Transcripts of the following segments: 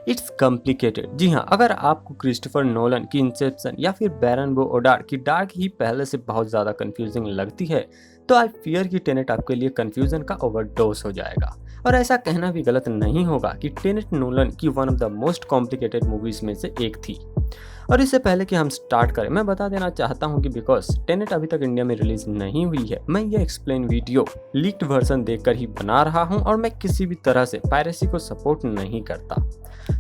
It's complicated. जी हाँ, अगर आपको क्रिस्टोफर नोलन की इंसेप्शन या फिर बैरन बो ओडार की डार्क ही पहले से बहुत ज़्यादा कंफ्यूजिंग लगती है, तो आई फियर कि टेनेट आपके लिए कंफ्यूजन का ओवरडोज हो जाएगा। और ऐसा कहना भी गलत नहीं होगा कि टेनेट नोलन की one of the most complicated movies में से एक थी। और इससे पहले कि हम स्टार्ट करें, मैं बता देना चाहता हूं कि बिकॉज टेनेट अभी तक इंडिया में रिलीज नहीं हुई है, मैं ये एक्सप्लेन वीडियो लीक्ड वर्जन देखकर ही बना रहा हूं और मैं किसी भी तरह से पायरेसी को सपोर्ट नहीं करता।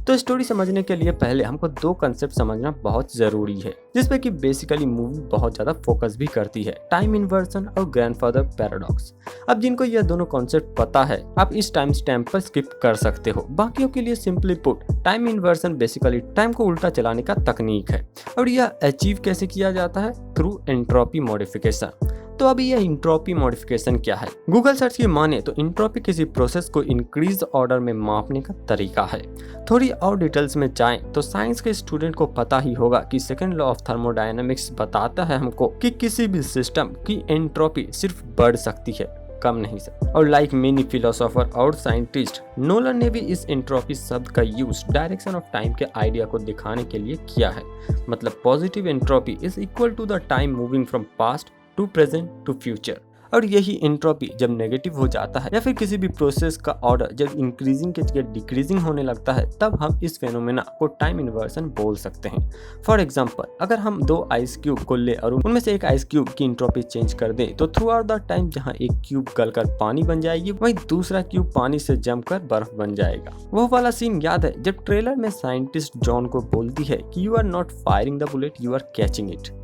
तो स्टोरी समझने के लिए पहले हमको दो कंसेप्ट समझना बहुत जरूरी है, जिसपे कि बेसिकली मूवी बहुत ज्यादा फोकस भी करती है, टाइम इन्वर्जन और ग्रैंडफादर पैराडॉक्स। अब जिनको यह दोनों कॉन्सेप्ट पता है, आप इस टाइम स्टैम्प पर स्किप कर सकते हो। बाकियों के लिए simply put, time inversion basically time को उल्टा चलाने का तकनीक है। और यह अचीव कैसे किया जाता है? Through entropy modification. तो अभी यह इंट्रोपी मॉडिफिकेशन क्या है? गूगल सर्च की माने तो इंट्रोपी किसी प्रोसेस को इंक्रीज ऑर्डर में मापने का तरीका है। थोड़ी और डिटेल्स में जाएं तो साइंस के स्टूडेंट को पता ही होगा कि सेकंड लॉ ऑफ थर्मोडायनामिक्स बताता है हमको कि किसी भी सिस्टम की एंट्रोपी सिर्फ बढ़ सकती है, कम नहीं सकती। और लाइक मेनी फिलोसोफर और साइंटिस्ट, नोलन ने भी इस एंट्रोपी शब्द का यूज डायरेक्शन ऑफ टाइम के आइडिया को दिखाने के लिए किया है। मतलब positive entropy is equal to the time moving from past to present to future. और यही एंट्रोपी जब नेगेटिव हो जाता है या फिर किसी भी प्रोसेस का ऑर्डर जब इंक्रीजिंग के जगह डिक्रीजिंग होने लगता है, तब हम इस फेनोमेना को टाइम इन्वर्सन बोल सकते हैं। फॉर एग्जांपल, अगर हम दो आइस क्यूब को ले और उनमें से एक आइस क्यूब की एंट्रोपी चेंज कर दें, तो थ्रू आउट द टाइम जहां एक क्यूब गलकर पानी बन जाएगी, वहीं दूसरा क्यूब पानी से जमकर बर्फ बन जाएगा। वो वाला सीन याद है जब ट्रेलर में साइंटिस्ट जॉन को बोलती है कि you are not firing the bullet, you are catching it.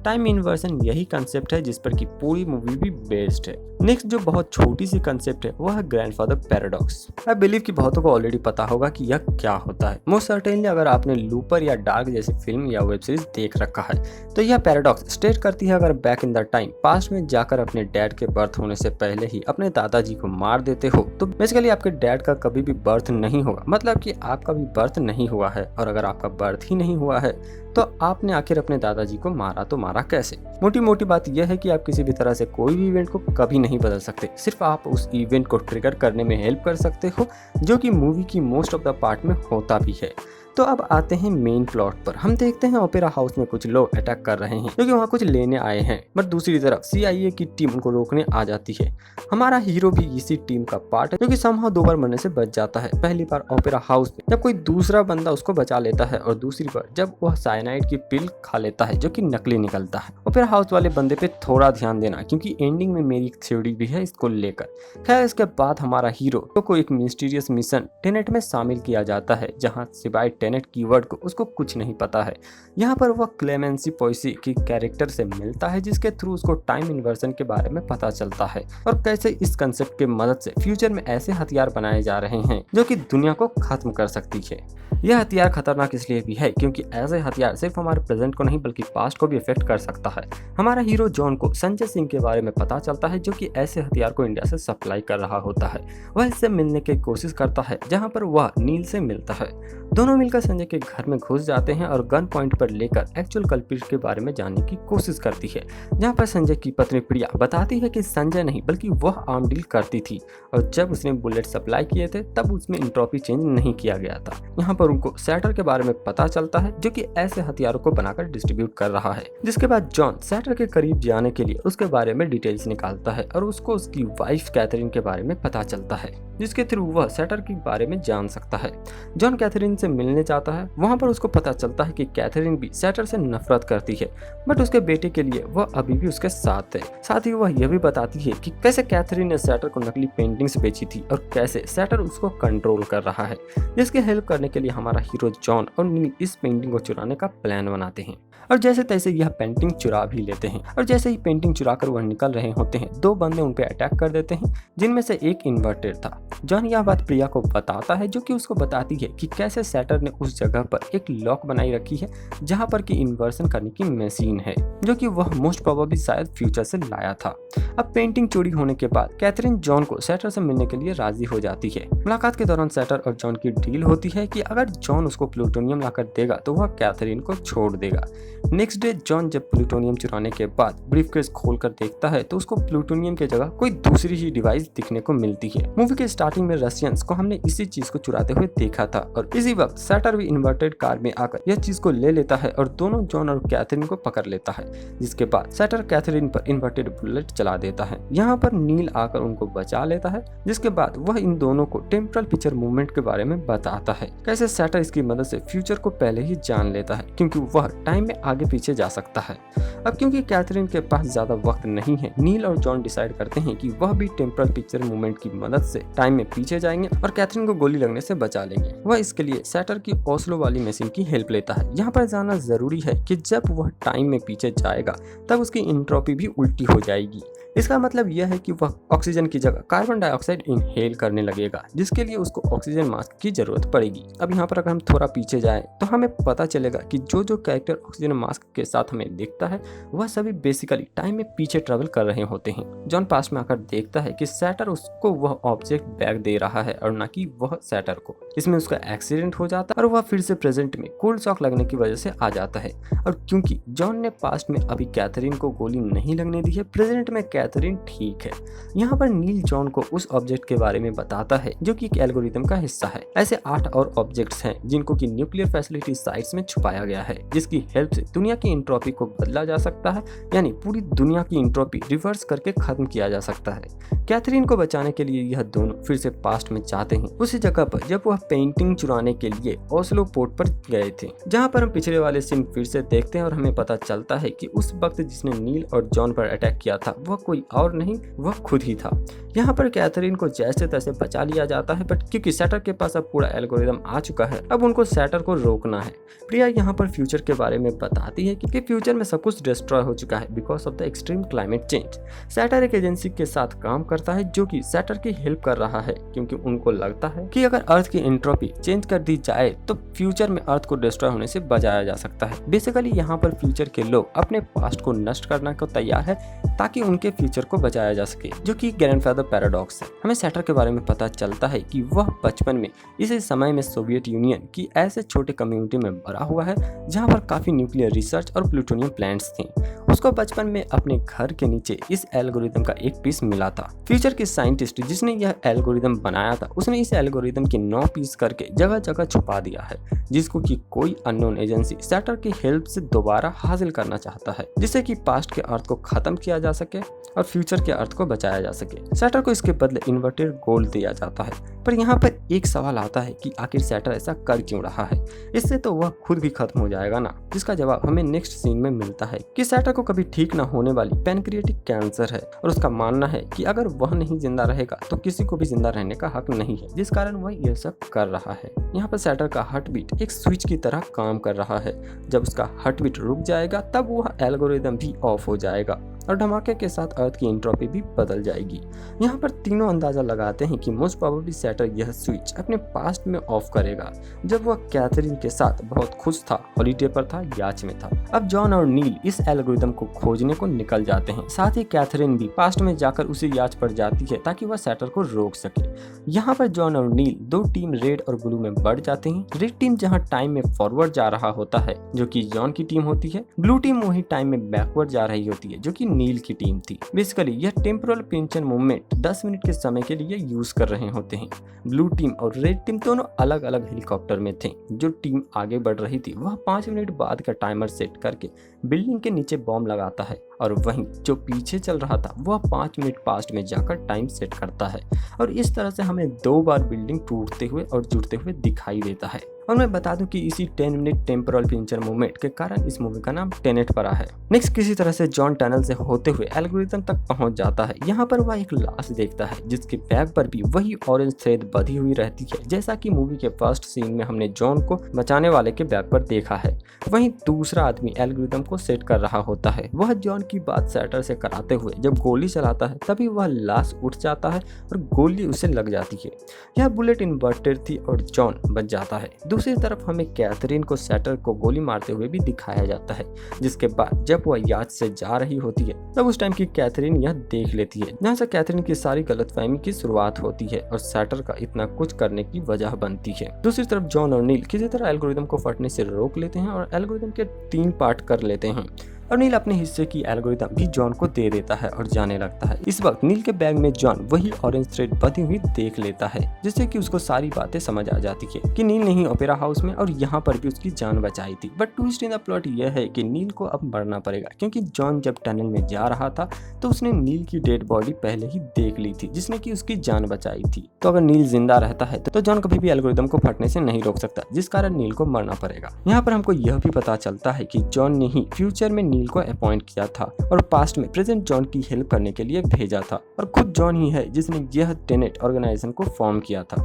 Time inversion यही कंसेप्ट है जिस पर कि पूरी मूवी भी बेस्ड है। नेक्स्ट जो बहुत छोटी सी कंसेप्ट है वो है ग्रैंडफादर पैराडॉक्स। आई बिलीव कि बहुतों को ऑलरेडी पता होगा कि यह क्या होता है। मोस्ट सर्टेनली अगर आपने लूपर या डार्क जैसी फिल्म या वेब सीरीज देख रखा है, तो यह पैराडॉक्स स्टेट करती है अगर back in the time past में जाकर अपने डैड के बर्थ होने से पहले ही अपने दादाजी को मार देते हो, तो बेसिकली आपके डैड का कभी भी बर्थ नहीं होगा। मतलब कि आपका भी बर्थ नहीं हुआ है, और अगर आपका बर्थ ही नहीं हुआ है तो आपने आखिर अपने दादाजी को मारा तो मारा कैसे? मोटी मोटी बात यह है कि आप किसी भी तरह से कोई भी इवेंट को कभी नहीं बदल सकते, सिर्फ आप उस इवेंट को ट्रिगर करने में हेल्प कर सकते हो, जो कि मूवी की मोस्ट ऑफ द पार्ट में होता भी है। तो अब आते हैं मेन प्लॉट पर। हम देखते हैं ओपेरा हाउस में कुछ लोग अटैक कर रहे हैं क्योंकि वहाँ कुछ लेने आए हैं, बट दूसरी तरफ CIA की टीम उनको रोकने आ जाती है। हमारा हीरो भी इसी टीम का पार्ट है, जो कि समहाउ दो बार मरने से बच जाता है। पहली बार ओपेरा हाउस में जब कोई दूसरा बंदा उसको बचा लेता है, और दूसरी बार जब वह साइनाइड की पिल खा लेता है जो कि नकली निकलता है। ओपेरा हाउस वाले बंदे पे थोड़ा ध्यान देना, क्योंकि एंडिंग में मेरी थ्योरी भी है इसको लेकर। खैर, इसके बाद हमारा हीरो को एक मिस्टीरियस मिशन टेनेट में शामिल किया जाता है, जहाँ सिवाय टेनेट कीवर्ड को उसको कुछ नहीं पता है। यहाँ पर वह क्लेमेंसी पोइसी की कैरेक्टर से मिलता है, जिसके थ्रू उसको टाइम इन्वर्सन के बारे में पता चलता है और कैसे इस कंसेप्ट के मदद से फ्यूचर में ऐसे हथियार बनाए जा रहे हैं जो कि दुनिया को खत्म कर सकती है। यह हथियार खतरनाक इसलिए भी है क्योंकि ऐसे हथियार सिर्फ हमारे प्रेजेंट को नहीं बल्कि पास्ट को भी इफेक्ट कर सकता है। हमारा हीरो जॉन को संजय सिंह के बारे में पता चलता है, जो कि ऐसे हथियार को इंडिया से सप्लाई कर रहा होता है। वह इससे मिलने की कोशिश करता है, जहाँ पर वह नील से मिलता है। दोनों मिलकर संजय के घर में घुस जाते हैं और गन पॉइंट पर लेकर एक्चुअल कल्प्रिट के बारे में जानने की कोशिश करती है, जहाँ पर संजय की पत्नी प्रिया बताती है कि संजय नहीं बल्कि वह आर्म डील करती थी, और जब उसने बुलेट सप्लाई किए थे तब उसमें एंट्रोपी चेंज नहीं किया गया था। यहाँ पर उनको सैटर के बारे में पता चलता है, जो कि ऐसे हथियारों को बनाकर डिस्ट्रीब्यूट कर रहा है। जिसके बाद जॉन सैटर के करीब जाने के लिए उसके बारे में डिटेल्स निकालता है और उसको उसकी वाइफ कैथरीन के बारे में पता चलता है, जिसके थ्रू वह सैटर के बारे में जान सकता है। जॉन कैथरीन से मिलने जाता है। वहाँ पर उसको पता चलता है कि कैथरीन भी सैटर से नफरत करती है, बट उसके बेटे के लिए वह अभी भी उसके साथ है। साथ ही वह यह भी बताती है कि कैसे कैथरीन ने सैटर को नकली पेंटिंग्स बेची थी और कैसे सैटर उसको कंट्रोल कर रहा है। जिसकी हेल्प करने के लिए हमारा हीरो जॉन और नील इस पेंटिंग को चुराने का प्लान बनाते हैं, और जैसे तैसे यह पेंटिंग चुरा भी लेते हैं। और जैसे ही पेंटिंग चुराकर वह निकल रहे होते हैं, दो बंदे उन पे अटैक कर देते हैं, जिनमें से एक इन्वर्टेड था। जॉन यह बात प्रिया को बताता है, जो कि उसको बताती है कि कैसे सैटर ने उस जगह पर एक लॉक बनाई रखी है जहां पर कि इन्वर्सन करने की मशीन है, जो कि वह मोस्ट प्रोबेबली शायद फ्यूचर से लाया था। अब पेंटिंग चोरी होने के बाद कैथरीन जॉन को सैटर से मिलने के लिए राजी हो जाती है। मुलाकात के दौरान सैटर और जॉन की डील होती है कि अगर जॉन उसको प्लूटोनियम लाकर देगा तो वह कैथरीन को छोड़ देगा। नेक्स्ट डे जॉन जब प्लूटोनियम चुराने के बाद ब्रीफकेस खोलकर देखता है तो उसको प्लूटोनियम की जगह कोई दूसरी ही डिवाइस दिखने को मिलती है। मूवी के स्टार्टिंग में रशियंस को हमने इसी चीज को चुराते हुए देखा था और इसी वक्त सैटर भी इन्वर्टेड कार में आकर यह चीज को ले लेता है और दोनों जॉन और कैथरीन को पकड़ लेता है, जिसके बाद सैटर कैथरीन पर इन्वर्टेड बुलेट चला देता है। यहाँ पर नील आकर उनको बचा लेता है, जिसके बाद वह इन दोनों को टेम्परल पिक्चर मूवमेंट के बारे में बताता है। कैसे सैटर इसकी मदद से फ्यूचर को पहले ही जान लेता है क्योंकि वह टाइम में आगे पीछे जा सकता है। अब क्योंकि कैथरीन के पास ज्यादा वक्त नहीं है, नील और जॉन डिसाइड करते हैं कि वह भी टेम्परल पिक्चर मूवमेंट की मदद से टाइम में पीछे जाएंगे और कैथरीन को गोली लगने से बचा लेंगे। वह इसके लिए सैटर की ओस्लो वाली मशीन की हेल्प लेता है। यहाँ पर जानना जरूरी है कि जब वह टाइम में पीछे जाएगा तब उसकी एंट्रोपी भी उल्टी हो जाएगी। इसका मतलब यह है कि वह ऑक्सीजन की जगह कार्बन डाइऑक्साइड इनहेल करने लगेगा, जिसके लिए उसको ऑक्सीजन मास्क की जरूरत पड़ेगी। अब यहाँ पर अगर हम थोड़ा पीछे जाएं तो हमें पता चलेगा कि जो कैरेक्टर ऑक्सीजन मास्क के साथ हमें दिखता है वह सभी बेसिकली टाइम में पीछे ट्रेवल कर रहे होते हैं। जॉन पास में आकर देखता है कि सैटर उसको वह ऑब्जेक्ट बैग दे रहा है और न कि वह सैटर को। इसमें उसका एक्सीडेंट हो जाता है और वह फिर से प्रेजेंट में कोल्ड शॉक लगने की वजह से आ जाता है। और क्योंकि जॉन ने पास्ट में अभी कैथरीन को गोली नहीं लगने दी है, प्रेजेंट में कैथरीन ठीक है। यहाँ पर नील जॉन को उस ऑब्जेक्ट के बारे में बताता है जो कि एक एल्गोरिथम का हिस्सा है। ऐसे 8 और ऑब्जेक्ट्स हैं जिनको कि न्यूक्लियर फैसिलिटी साइट्स में छुपाया गया है, जिसकी हेल्प से दुनिया की एंट्रोपी को बदला जा सकता है, यानी पूरी दुनिया की एंट्रोपी रिवर्स करके खत्म किया जा सकता है। कैथरीन को बचाने के लिए यह दोनों फिर से पास्ट में जाते हैं, उसी जगह पर जब वह पेंटिंग चुराने के लिए ओस्लो पोर्ट पर गए थे, जहाँ पर हम पिछले वाले सीन फिर से देखते हैं और हमें पता चलता है कि उस वक्त जिसने नील और जॉन पर अटैक किया था वह कोई और नहीं, वह खुद ही था। यहाँ पर कैथरीन को जैसे तैसे बचा लिया जाता है, बट क्योंकि सैटर के पास अब पूरा एल्गोरिथम आ चुका है, अब उनको सैटर को रोकना है। प्रिया यहाँ पर फ्यूचर के बारे में बताती है कि फ्यूचर में सब कुछ डिस्ट्रॉय हो चुका है because of the extreme climate change. सैटर एक एजेंसी के साथ काम करता है जो कि सैटर की हेल्प कर रहा है, क्योंकि उनको लगता है कि अगर अर्थ की एंट्रोपी चेंज कर दी जाए तो फ्यूचर में अर्थ को डिस्ट्रॉय होने से बचाया जा सकता है। बेसिकली यहाँ पर फ्यूचर के लोग अपने पास्ट को नष्ट करने को तैयार है ताकि उनके फ्यूचर को बचाया जा सके, जो कि ग्रैंडफादर पैराडॉक्स है। हमें सैटर के बारे में पता चलता है कि वह बचपन में इसी समय में सोवियत यूनियन की ऐसे छोटे कम्युनिटी में बड़ा हुआ है जहाँ पर काफी न्यूक्लियर रिसर्च और प्लूटोनियम प्लांट्स थे। उसको बचपन में अपने घर के नीचे इस एल्गोरिथम का एक पीस मिला था। फ्यूचर के साइंटिस्ट जिसने यह एल्गोरिथम बनाया था, उसने इस एल्गोरिथम के 9 पीस करके जगह जगह छुपा दिया है, जिसको कि कोई अननोन एजेंसी सैटर की हेल्प से दोबारा हासिल करना चाहता है, जिससे कि पास्ट के अर्थ को खत्म किया जा सके और फ्यूचर के अर्थ को बचाया जा सके। सैटर को इसके बदले इन्वर्टेड गोल्ड दिया जाता है। पर यहाँ पर एक सवाल आता है कि आखिर सैटर ऐसा कर क्यों रहा है? इससे तो वह खुद भी खत्म हो जाएगा ना, जिसका जवाब हमें नेक्स्ट सीन में मिलता है कि सैटर को कभी ठीक न होने वाली पैनक्रियाटिक कैंसर है और उसका मानना है कि अगर वह नहीं जिंदा रहेगा तो किसी को भी जिंदा रहने का हक नहीं है, जिस कारण वह यह सब कर रहा है। यहाँ पर सैटर का हार्ट बीट एक स्विच की तरह काम कर रहा है। जब उसका हार्ट बीट रुक जाएगा तब वह एल्गोरिथम भी ऑफ हो जाएगा और धमाके के साथ अर्थ की एंट्रोपी भी बदल जाएगी। यहाँ पर तीनों अंदाजा लगाते हैं कि मोस्ट प्रोबेबली सैटर यह स्विच अपने पास्ट में ऑफ करेगा जब वह कैथरीन के साथ बहुत खुश था, हॉलीडे पर था, याच में था। अब जॉन और नील इस एल्गोरिथम को खोजने को निकल जाते हैं। साथ ही कैथरीन भी पास्ट में जाकर उसी याच पर जाती है ताकि वह सैटर को रोक सके। यहाँ पर जॉन और नील 2 टीम रेड और ब्लू में बढ़ जाते हैं। रेड टीम जहाँ टाइम में फॉरवर्ड जा रहा होता है जो कि जॉन की टीम होती है, ब्लू टीम वही टाइम में बैकवर्ड जा रही होती है जो कि नील की टीम थी। बेसिकली यह टेम्पोरल पिंचर मूवमेंट 10 मिनट के समय के लिए यूज कर रहे होते हैं। ब्लू टीम और रेड टीम दोनों अलग अलग हेलीकॉप्टर में थे। जो टीम आगे बढ़ रही थी वह 5 मिनट बाद का टाइमर सेट करके बिल्डिंग के नीचे बॉम्ब लगाता है और वहीं जो पीछे चल रहा था वह 5 मिनट पास्ट में जाकर टाइम सेट करता है और इस तरह से हमें 2 बार बिल्डिंग टूटते हुए और जुड़ते हुए दिखाई देता है। और मैं बता दूं कि इसी 10 मिनट टेम्पोरल पिंचर मूवमेंट के कारण इस मूवी का नाम टेनेट पड़ा है। नेक्स्ट किसी तरह से जॉन टनल से होते हुए एल्गोरिथम तक पहुंच जाता है। यहाँ पर वह एक लाश देखता है जिसके बैग पर भी वही ऑरेंज थ्रेड बंधी हुई रहती है, जैसा कि मूवी के फर्स्ट सीन में हमने जॉन को बचाने वाले के बैग पर देखा है। वहीं दूसरा आदमी एल्गोरिथम को सेट कर रहा होता है। वह जॉन की बात सैटर से कराते हुए जब गोली चलाता है तभी वह लाश उठ जाता है और गोली उसे लग जाती है। यह बुलेट इन्वर्टेड थी और जॉन बच जाता है। दूसरी तरफ हमें कैथरीन को सैटर को गोली मारते हुए भी दिखाया जाता है, जिसके बाद जब वह याच से जा रही होती है तब उस टाइम की कैथरीन यह देख लेती है, जहाँ से कैथरीन की सारी गलतफहमी की शुरुआत होती है और सैटर का इतना कुछ करने की वजह बनती है। दूसरी तरफ जॉन और नील किसी तरह एल्गोरिथम को फटने से रोक लेते हैं और एल्गोरिथम के 3 पार्ट कर लेते हैं। और नील अपने हिस्से की एल्गोरिथम भी जॉन को दे देता है और जाने लगता है। इस वक्त नील के बैग में जॉन वही ऑरेंज थ्रेड बंधी हुई देख लेता है, जिससे कि उसको सारी बातें समझ आ जाती है कि नील ने ही ओपेरा हाउस में और यहाँ पर भी उसकी जान बचाई थी। But twist in the plot यह है कि नील को अब मरना पड़ेगा, क्योंकि जॉन जब टनल में जा रहा था तो उसने नील की डेड बॉडी पहले ही देख ली थी, जिसने कि उसकी जान बचाई थी। तो अगर नील जिंदा रहता है तो जॉन कभी भी एल्गोरिथम को फटने से नहीं रोक सकता, जिस कारण नील को मरना पड़ेगा। यहाँ पर हमको यह भी पता चलता है कि जॉन ने ही फ्यूचर में नील को अपॉइंट किया था और पास्ट में प्रेजेंट जॉन की हेल्प करने के लिए भेजा था, और खुद जॉन ही है जिसने यह टेनेट ऑर्गेनाइजेशन को फॉर्म किया था।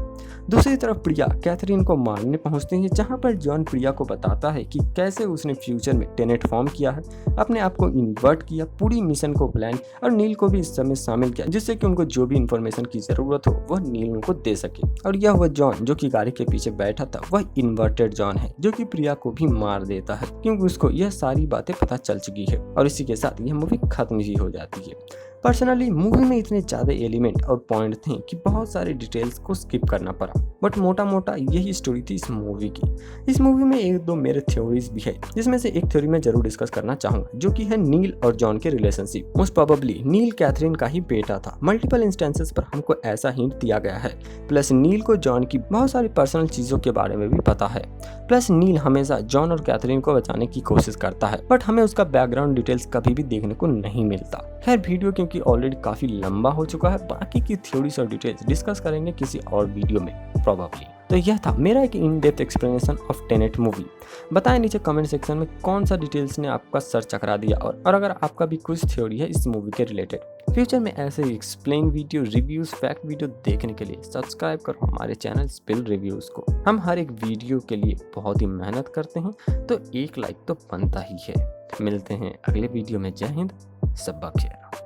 दूसरी तरफ प्रिया कैथरीन को मारने पहुंचती है, जहां पर जॉन प्रिया को बताता है कि कैसे उसने फ्यूचर में टेनेट फॉर्म किया है, अपने आप को इन्वर्ट किया, पूरी मिशन को प्लान और नील को भी इस समय शामिल किया, जिससे कि उनको जो भी इंफॉर्मेशन की जरूरत हो वह नील उनको दे सके। और यह वह जॉन जो कि गाड़ी के पीछे बैठा था वह इन्वर्टेड जॉन है, जो कि प्रिया को भी मार देता है, क्योंकि उसको यह सारी बातें पता चल चुकी है। और इसी के साथ यह मूवी खत्म भी हो जाती है। पर्सनली मूवी में इतने ज़्यादा एलिमेंट और पॉइंट थे कि बहुत सारे डिटेल्स को स्किप करना पड़ा, बट मोटा मोटा यही स्टोरी थी इस मूवी की। इस मूवी में एक दो मेरे थ्योरीज भी है, जिसमें से एक थ्योरी मैं जरूर डिस्कस करना चाहूँगा, जो कि है नील और जॉन के रिलेशनशिप। मोस्ट प्रोबेबली नील कैथरीन का ही बेटा था। मल्टीपल इंस्टेंसेस पर हमको ऐसा हिंट दिया गया है। प्लस नील को जॉन की बहुत सारी पर्सनल चीज़ों के बारे में भी पता है। प्लस नील हमेशा जॉन और कैथरीन को बचाने की कोशिश करता है, बट हमें उसका बैकग्राउंड डिटेल्स कभी भी देखने को नहीं मिलता। खैर वीडियो क्योंकि ऑलरेडी काफी लंबा हो चुका है, बाकी की थ्योरीज और डिटेल्स डिस्कस करेंगे किसी और वीडियो में प्रोबेबली। तो यह था मेरा एक in depth explanation of Tenet movie. बताएं नीचे कमेंट सेक्शन में कौन सा डिटेल्स ने आपका सर चकरा दिया, और अगर आपका भी कुछ थ्योरी है इस मूवी के रिलेटेड। फ्यूचर में ऐसे explain video, reviews, fact video देखने के लिए सब्सक्राइब करो हमारे चैनल स्पिल रिव्यूज को। हम हर एक वीडियो के लिए बहुत ही मेहनत करते हैं, तो एक लाइक तो बनता ही है। मिलते हैं अगले वीडियो में। जय हिंद, सब खैर।